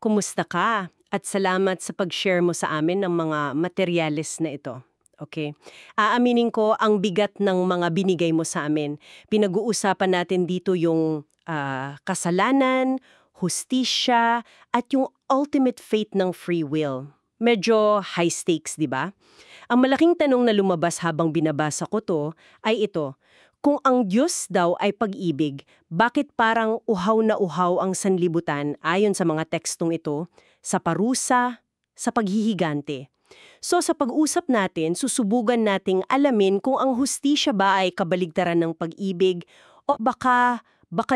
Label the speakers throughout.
Speaker 1: kumusta ka? At salamat sa pag-share mo sa amin ng mga materyales na ito. Okay. Aaminin ko ang bigat ng mga binigay mo sa amin. Pinag-uusapan natin dito yung kasalanan, hustisya, at yung ultimate fate ng free will. Medyo high stakes, di ba? Ang malaking tanong na lumabas habang binabasa ko to ay ito: kung ang Diyos daw ay pag-ibig, bakit parang uhaw na uhaw ang sanlibutan ayon sa mga tekstong ito, sa parusa, sa paghihigante? So sa pag-usap natin, susubugan nating alamin kung ang hustisya ba ay kabaligtaran ng pag-ibig o baka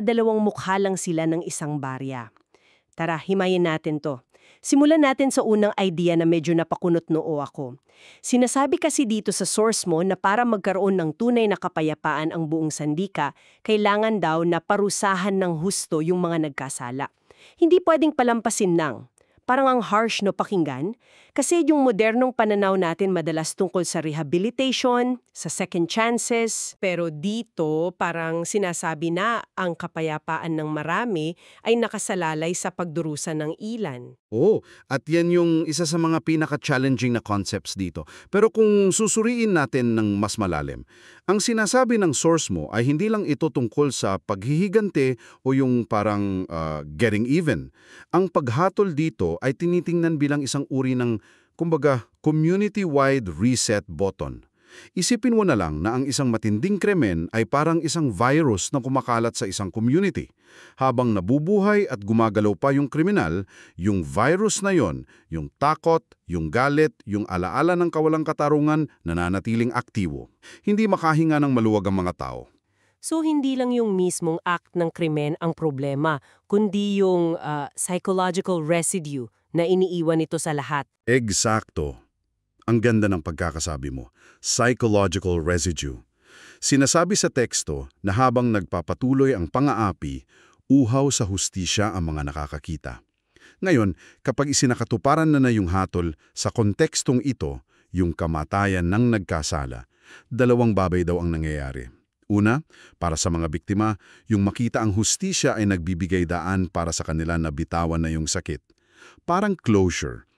Speaker 1: dalawang mukha lang sila ng isang barya. Tara, himayin natin to. Simulan natin sa unang idea na medyo napakunot noo ako. Sinasabi kasi dito sa source mo na para magkaroon ng tunay na kapayapaan ang buong sandika, kailangan daw na parusahan ng husto yung mga nagkasala. Hindi pwedeng palampasin ng. Parang ang harsh no pakinggan, kasi yung modernong pananaw natin madalas tungkol sa rehabilitation, sa second chances, pero dito parang sinasabi na ang kapayapaan ng marami ay nakasalalay sa pagdurusa ng ilan.
Speaker 2: Oo, at yan yung isa sa mga pinaka-challenging na concepts dito. Pero kung susuriin natin ng mas malalim, ang sinasabi ng source mo ay hindi lang ito tungkol sa paghihigante o yung parang getting even. Ang paghatol dito ay tinitingnan bilang isang uri ng, kumbaga, community-wide reset button. Isipin mo na lang na ang isang matinding krimen ay parang isang virus na kumakalat sa isang community. Habang nabubuhay at gumagalaw pa yung kriminal, yung virus na yon, yung takot, yung galit, yung alaala ng kawalang katarungan, nananatiling aktibo. Hindi makahinga ng maluwag ang mga tao.
Speaker 1: So hindi lang yung mismong act ng krimen ang problema, kundi yung psychological residue na iniiwan nito sa lahat.
Speaker 2: Eksakto. Ang ganda ng pagkakasabi mo, psychological residue. Sinasabi sa teksto na habang nagpapatuloy ang pang-aapi, uhaw sa hustisya ang mga nakakakita. Ngayon, kapag isinakatuparan na yung hatol sa kontekstong ito, yung kamatayan ng nagkasala, dalawang babay daw ang nangyayari. Una, para sa mga biktima, yung makita ang hustisya ay nagbibigay daan para sa kanila na bitawan na yung sakit. Parang closure.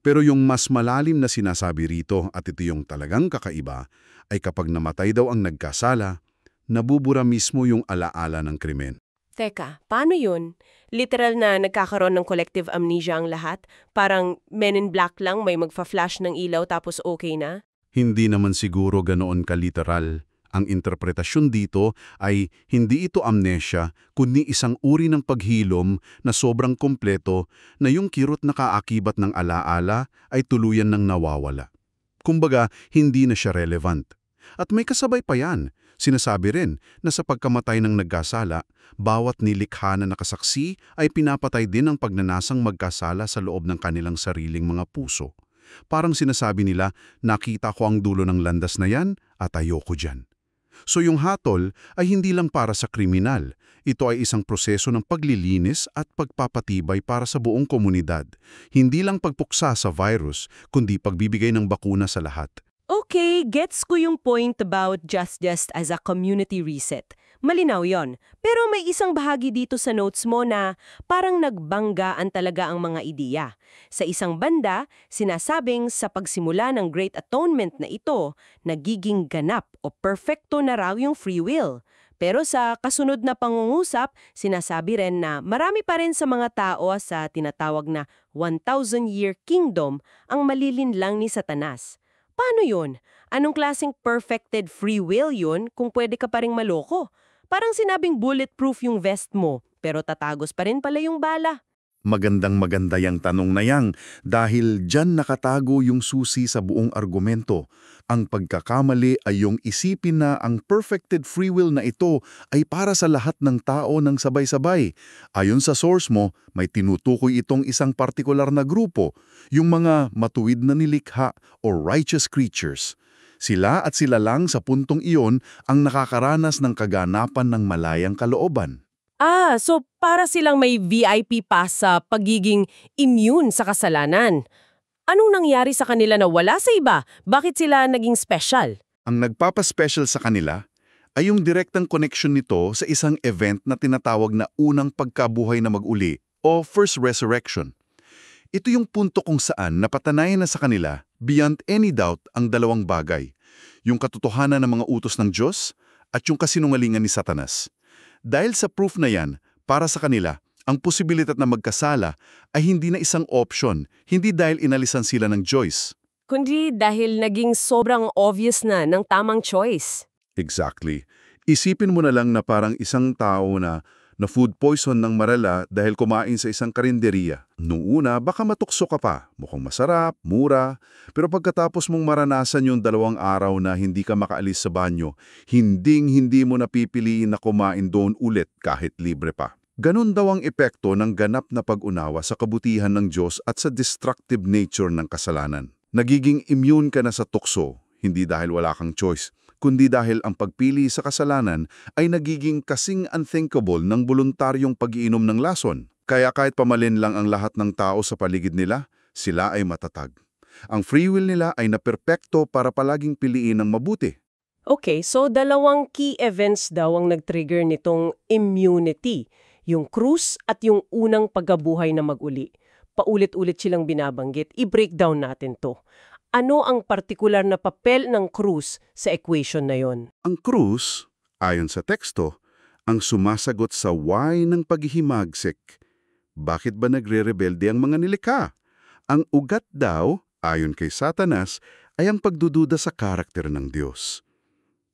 Speaker 2: Pero yung mas malalim na sinasabi rito, at ito yung talagang kakaiba, ay kapag namatay daw ang nagkasala, nabubura mismo yung alaala ng krimen.
Speaker 1: Teka, paano yun? Literal na nagkakaroon ng collective amnesia ang lahat? Parang Men in Black lang, may magfa-flash ng ilaw tapos okay na?
Speaker 2: Hindi naman siguro ganoon kaliteral. Ang interpretasyon dito ay hindi ito amnesia, kundi isang uri ng paghilom na sobrang kompleto na yung kirot na kaakibat ng alaala ay tuluyan ng nawawala. Kumbaga, hindi na siya relevant. At may kasabay pa yan. Sinasabi rin na sa pagkamatay ng nagkasala, bawat nilikha na nakasaksi ay pinapatay din ang pagnanasang magkasala sa loob ng kanilang sariling mga puso. Parang sinasabi nila, nakita ko ang dulo ng landas na yan at ayoko dyan. So yung hatol ay hindi lang para sa kriminal. Ito ay isang proseso ng paglilinis at pagpapatibay para sa buong komunidad. Hindi lang pagpuksa sa virus, kundi pagbibigay ng bakuna sa lahat.
Speaker 1: Okay, gets ko yung point about just as a community reset. Malinaw yon. Pero may isang bahagi dito sa notes mo na parang nagbanggaan talaga ang mga ideya. Sa isang banda, sinasabing sa pagsimula ng Great Atonement na ito, nagiging ganap o perfecto na raw yung free will. Pero sa kasunod na pangungusap, sinasabi rin na marami pa rin sa mga tao sa tinatawag na 1,000-year kingdom ang malilinlang ni Satanas. Paano yun? Anong klaseng perfected free will yun kung pwede ka pa ring maloko? Parang sinabing bulletproof yung vest mo, pero tatagos pa rin pala yung bala.
Speaker 2: Magandang-maganda yang tanong na yang dahil dyan nakatago yung susi sa buong argumento. Ang pagkakamali ay yung isipin na ang perfected free will na ito ay para sa lahat ng tao ng sabay-sabay. Ayon sa source mo, may tinutukoy itong isang partikular na grupo, yung mga matuwid na nilikha o righteous creatures. Sila at sila lang sa puntong iyon ang nakakaranas ng kaganapan ng malayang kalooban.
Speaker 1: So para silang may VIP pass sa pagiging immune sa kasalanan. Anong nangyari sa kanila na wala sa iba? Bakit sila naging special?
Speaker 2: Ang nagpapaspecial sa kanila ay yung direktang connection nito sa isang event na tinatawag na unang pagkabuhay na mag-uli o first resurrection. Ito yung punto kung saan napatanayan na sa kanila, beyond any doubt, ang dalawang bagay. Yung katotohanan ng mga utos ng Diyos at yung kasinungalingan ni Satanas. Dahil sa proof na yan, para sa kanila, ang posibilidad na magkasala ay hindi na isang option, hindi dahil inalisan sila ng Joyce.
Speaker 3: Kundi dahil naging sobrang obvious na ng tamang choice.
Speaker 2: Exactly. Isipin mo na lang na parang isang tao na food poison ng marala dahil kumain sa isang karinderiya. Nung una, baka matukso ka pa. Mukhang masarap, mura. Pero pagkatapos mong maranasan yung 2 araw na hindi ka makaalis sa banyo, hindi mo napipiliin na kumain doon ulit kahit libre pa. Ganon daw ang epekto ng ganap na pag-unawa sa kabutihan ng Diyos at sa destructive nature ng kasalanan. Nagiging immune ka na sa tukso, hindi dahil wala kang choice, kundi dahil ang pagpili sa kasalanan ay nagiging kasing unthinkable ng voluntaryong pag-iinom ng lason. Kaya kahit pamalin lang ang lahat ng tao sa paligid nila, sila ay matatag. Ang free will nila ay naperpekto para palaging piliin ang mabuti.
Speaker 3: Okay, so 2 key events daw ang nag-trigger nitong immunity. Yung krus at yung unang pagkabuhay na mag-uli. Paulit-ulit silang binabanggit. I-breakdown natin to. Ano ang partikular na papel ng krus sa equation na yon?
Speaker 2: Ang krus, ayon sa teksto, ang sumasagot sa why ng paghihimagsik. Bakit ba nagre-rebelde ang mga nilikha? Ang ugat daw, ayon kay Satanas, ay ang pagdududa sa karakter ng Diyos.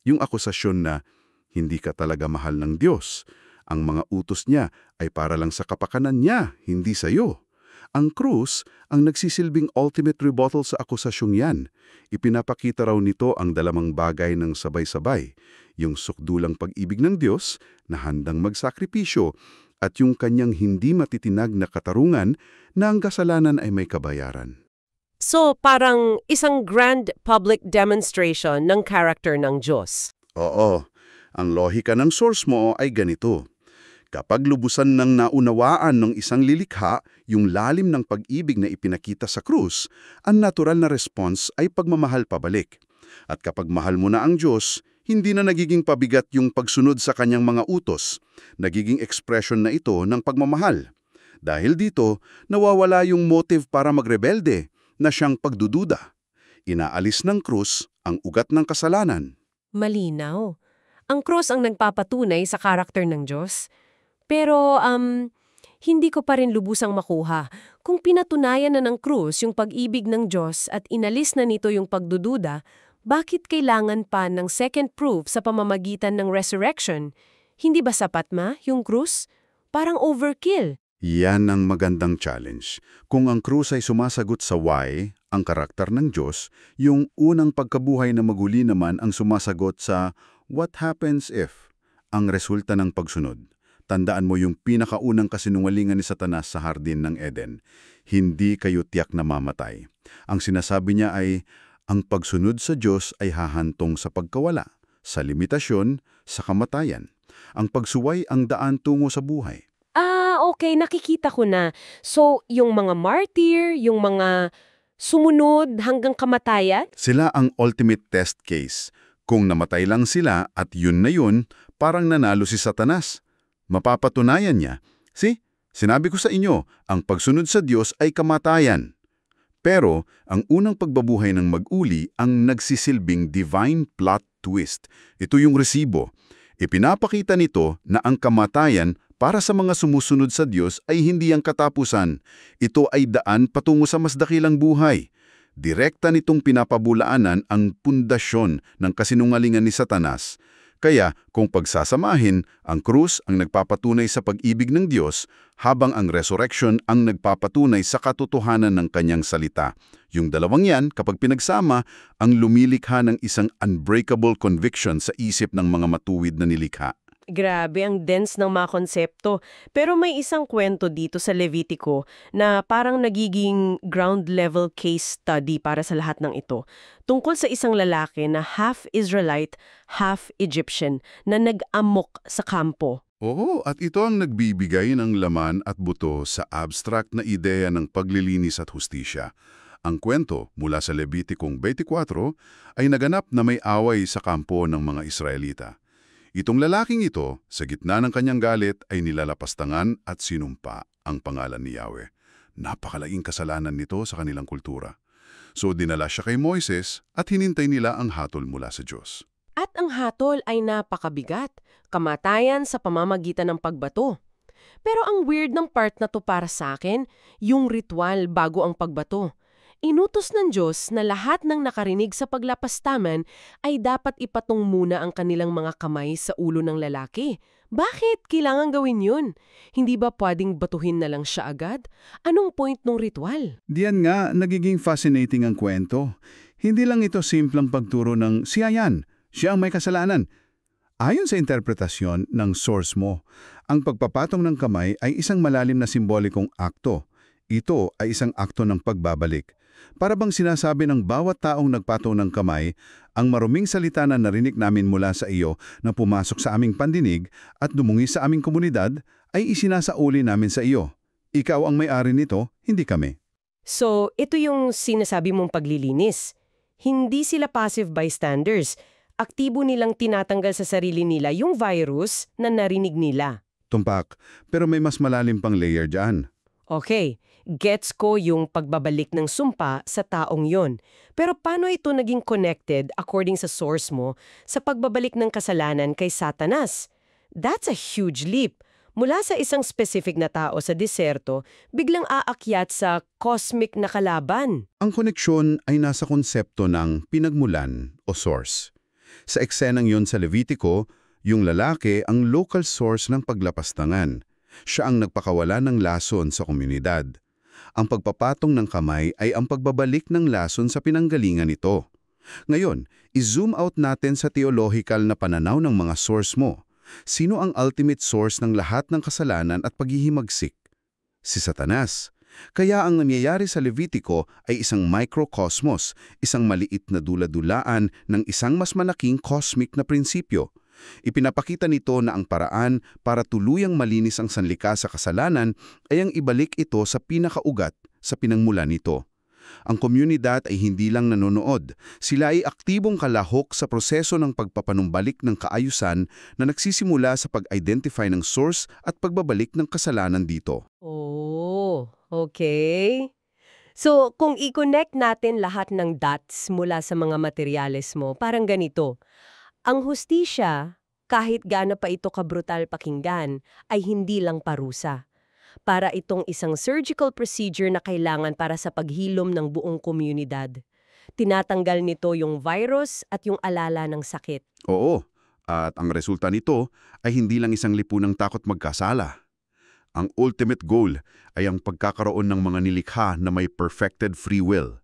Speaker 2: Yung akusasyon na hindi ka talaga mahal ng Diyos. Ang mga utos niya ay para lang sa kapakanan niya, hindi sa iyo. Ang krus ang nagsisilbing ultimate rebuttal sa akusasyong yan. Ipinapakita raw nito ang 2 bagay ng sabay-sabay, yung sukdulang pag-ibig ng Diyos na handang magsakripisyo at yung kanyang hindi matitinag na katarungan na ang kasalanan ay may kabayaran.
Speaker 3: So, parang isang grand public demonstration ng character ng Diyos.
Speaker 2: Oo, ang lohika ng source mo ay ganito. Kapag lubusan ng naunawaan ng isang lilikha yung lalim ng pag-ibig na ipinakita sa krus, ang natural na response ay pagmamahal pabalik. At kapag mahal mo na ang Diyos, hindi na nagiging pabigat yung pagsunod sa kanyang mga utos. Nagiging expression na ito ng pagmamahal. Dahil dito, nawawala yung motive para magrebelde na siyang pagdududa. Inaalis ng krus ang ugat ng kasalanan.
Speaker 3: Malinaw. Ang krus ang nagpapatunay sa karakter ng Diyos. Pero, hindi ko pa rin lubusang makuha. Kung pinatunayan na ng krus yung pag-ibig ng Diyos at inalis na nito yung pagdududa, bakit kailangan pa ng second proof sa pamamagitan ng resurrection? Hindi ba sapat yung krus? Parang overkill.
Speaker 2: Yan ang magandang challenge. Kung ang krus ay sumasagot sa why, ang karakter ng Diyos, yung unang pagkabuhay na maguli naman ang sumasagot sa what happens if, ang resulta ng pagsunod. Tandaan mo yung pinakaunang kasinungalingan ni Satanas sa hardin ng Eden. Hindi kayo tiyak na mamatay. Ang sinasabi niya ay, ang pagsunod sa Diyos ay hahantong sa pagkawala, sa limitasyon, sa kamatayan. Ang pagsuway ang daan tungo sa buhay.
Speaker 3: Okay, nakikita ko na. So, yung mga martyr, yung mga sumunod hanggang kamatayan?
Speaker 2: Sila ang ultimate test case. Kung namatay lang sila at yun na yun, parang nanalo si Satanas. Mapapatunayan niya, sinabi ko sa inyo, ang pagsunod sa Diyos ay kamatayan. Pero ang unang pagbabuhay ng mag-uli ang nagsisilbing divine plot twist. Ito yung resibo. Ipinapakita nito na ang kamatayan para sa mga sumusunod sa Diyos ay hindi ang katapusan. Ito ay daan patungo sa mas dakilang buhay. Direkta nitong pinapabulaanan ang pundasyon ng kasinungalingan ni Satanas. Kaya kung pagsasamahin, ang krus ang nagpapatunay sa pag-ibig ng Diyos habang ang resurrection ang nagpapatunay sa katotohanan ng kanyang salita. Yung dalawang yan, kapag pinagsama, ang lumilikha ng isang unbreakable conviction sa isip ng mga matuwid na nilikha.
Speaker 3: Grabe, ang dense ng mga konsepto. Pero may isang kwento dito sa Levitico na parang nagiging ground-level case study para sa lahat ng ito. Tungkol sa isang lalaki na half Israelite, half Egyptian na nag-amok sa kampo.
Speaker 2: Oo, at ito ang nagbibigay ng laman at buto sa abstract na ideya ng paglilinis at hustisya. Ang kwento mula sa Leviticong 24 ay naganap na may away sa kampo ng mga Israelita. Itong lalaking ito, sa gitna ng kanyang galit ay nilalapastangan at sinumpa ang pangalan ni Yahweh. Napakalaking kasalanan nito sa kanilang kultura. So dinala siya kay Moises at hinintay nila ang hatol mula sa Diyos.
Speaker 3: At ang hatol ay napakabigat, kamatayan sa pamamagitan ng pagbato. Pero ang weird ng part na to para sa akin, yung ritual bago ang pagbato. Inutos ng Diyos na lahat ng nakarinig sa paglapastaman ay dapat ipatong muna ang kanilang mga kamay sa ulo ng lalaki. Bakit kailangan gawin yun? Hindi ba pwedeng batuhin na lang siya agad? Anong point ng ritual?
Speaker 2: Diyan nga, nagiging fascinating ang kwento. Hindi lang ito simpleng pagturo ng siya yan, siya ang may kasalanan. Ayon sa interpretasyon ng source mo, ang pagpapatong ng kamay ay isang malalim na simbolikong akto. Ito ay isang akto ng pagbabalik. Para bang sinasabi ng bawat taong nagpatong ng kamay, ang maruming salita na narinig namin mula sa iyo na pumasok sa aming pandinig at dumungi sa aming komunidad ay isinasauli namin sa iyo. Ikaw ang may-ari nito, hindi kami.
Speaker 3: So, ito yung sinasabi mong paglilinis. Hindi sila passive bystanders. Aktibo nilang tinatanggal sa sarili nila yung virus na narinig nila.
Speaker 2: Tumpak, pero may mas malalim pang layer dyan.
Speaker 3: Okay, gets ko yung pagbabalik ng sumpa sa taong yon. Pero paano ito naging connected, according sa source mo, sa pagbabalik ng kasalanan kay Satanas? That's a huge leap. Mula sa isang specific na tao sa diserto, biglang aakyat sa cosmic na kalaban.
Speaker 2: Ang koneksyon ay nasa konsepto ng pinagmulan o source. Sa eksenang yon sa Levitico, yung lalaki ang local source ng paglapastangan. Siya ang nagpakawala ng lason sa komunidad. Ang pagpapatong ng kamay ay ang pagbabalik ng lason sa pinanggalingan nito. Ngayon, i-zoom out natin sa theological na pananaw ng mga source mo. Sino ang ultimate source ng lahat ng kasalanan at paghihimagsik? Si Satanas. Kaya ang nangyayari sa Levitico ay isang microcosmos, isang maliit na dula-dulaan ng isang mas malaking cosmic na prinsipyo. Ipinapakita nito na ang paraan para tuluyang malinis ang sanlika sa kasalanan ay ang ibalik ito sa pinakaugat, sa pinangmulan nito. Ang komunidad ay hindi lang nanonood. Sila ay aktibong kalahok sa proseso ng pagpapanumbalik ng kaayusan na nagsisimula sa pag-identify ng source at pagbabalik ng kasalanan dito.
Speaker 3: Oh, okay. So, kung i-connect natin lahat ng dots mula sa mga materyales mo, parang ganito. Ang hustisya, kahit gaano pa ito kabrutal pakinggan, ay hindi lang parusa. Para itong isang surgical procedure na kailangan para sa paghilom ng buong komunidad. Tinatanggal nito yung virus at yung alala ng sakit.
Speaker 2: Oo, at ang resulta nito ay hindi lang isang lipunang takot magkasala. Ang ultimate goal ay ang pagkakaroon ng mga nilikha na may perfected free will.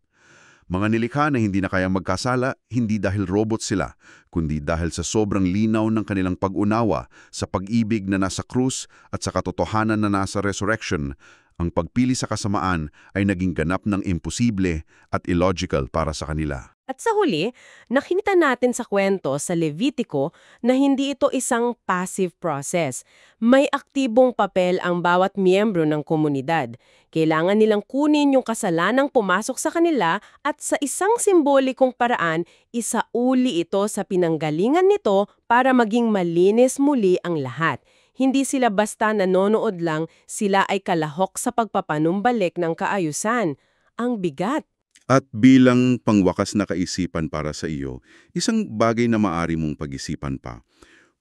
Speaker 2: Mga nilikha na hindi na kayang magkasala, hindi dahil robot sila, kundi dahil sa sobrang linaw ng kanilang pag-unawa sa pag-ibig na nasa krus at sa katotohanan na nasa resurrection. Ang pagpili sa kasamaan ay naging ganap ng imposible at illogical para sa kanila.
Speaker 3: At sa huli, nakita natin sa kwento sa Levitico na hindi ito isang passive process. May aktibong papel ang bawat miyembro ng komunidad. Kailangan nilang kunin yung kasalanang pumasok sa kanila at sa isang simbolikong paraan, isauli ito sa pinanggalingan nito para maging malinis muli ang lahat. Hindi sila basta nanonood lang, sila ay kalahok sa pagpapanumbalik ng kaayusan. Ang bigat.
Speaker 2: At bilang pangwakas na kaisipan para sa iyo, isang bagay na maari mong pag-isipan pa.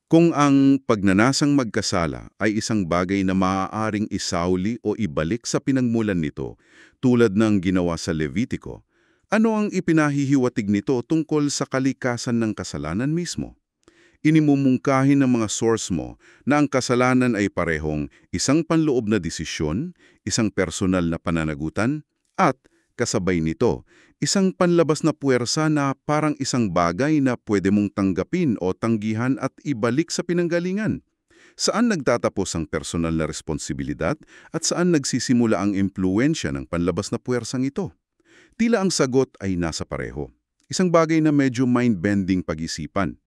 Speaker 2: Kung ang pagnanasang magkasala ay isang bagay na maaaring isauli o ibalik sa pinagmulan nito, tulad ng ginawa sa Levitico, ano ang ipinahihiwatig nito tungkol sa kalikasan ng kasalanan mismo? Inimumungkahin ng mga source mo na ang kasalanan ay parehong isang panloob na desisyon, isang personal na pananagutan, at kasabay nito, isang panlabas na puwersa na parang isang bagay na pwede mong tanggapin o tanggihan at ibalik sa pinanggalingan. Saan nagtatapos ang personal na responsibilidad at saan nagsisimula ang impluensya ng panlabas na puwersang ito? Tila ang sagot ay nasa pareho. Isang bagay na medyo mind-bending pag-isipan.